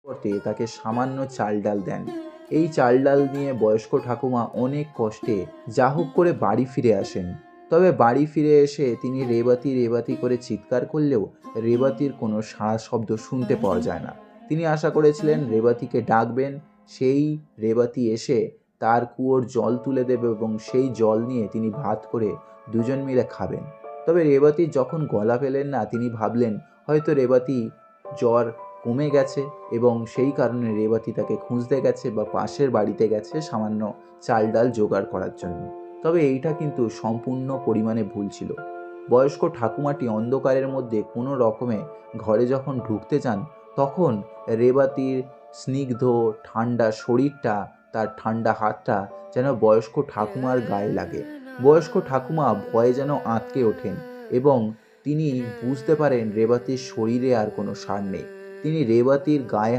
করতে তাকে সামান্য চাল ডাল দেন। এই চাল ডাল নিয়ে বয়স্ক ঠাকুমা অনেক কষ্টে যা হোক করে বাড়ি ফিরে আসেন। তবে বাড়ি ফিরে এসে তিনি রেবাতি রেবাতি করে চিৎকার করলেও রেবাতির কোনো সাড়া শব্দ শুনতে পাওয়া যায় না। তিনি আশা করেছিলেন রেবাতিকে ডাকবেন, সেই রেবাতি এসে তার কুয়োর জল তুলে দেবে এবং সেই জল নিয়ে তিনি ভাত করে দুজন মিলে খাবেন। তবে রেবাতি যখন গলা পেলেন না, তিনি ভাবলেন হয়তো রেবাতি জ্বর কমে গেছে এবং সেই কারণে রেবাতি তাকে খুঁজতে গেছে বা পাশের বাড়িতে গেছে সামান্য চাল ডাল জোগাড় করার জন্য। তবে এইটা কিন্তু সম্পূর্ণ পরিমাণে ভুল ছিল। বয়স্ক ঠাকুমাটি অন্ধকারের মধ্যে কোনো রকমে ঘরে যখন ঢুকতে চান, তখন রেবাতির স্নিগ্ধ ঠান্ডা শরীরটা, তার ঠান্ডা হাতটা যেন বয়স্ক ঠাকুমার গায়ে লাগে। বয়স্ক ঠাকুমা ভয়ে যেন আঁতকে ওঠেন এবং তিনি বুঝতে পারেন রেবাতির শরীরে আর কোনো সাড় নেই। তিনি রেবাতির গায়ে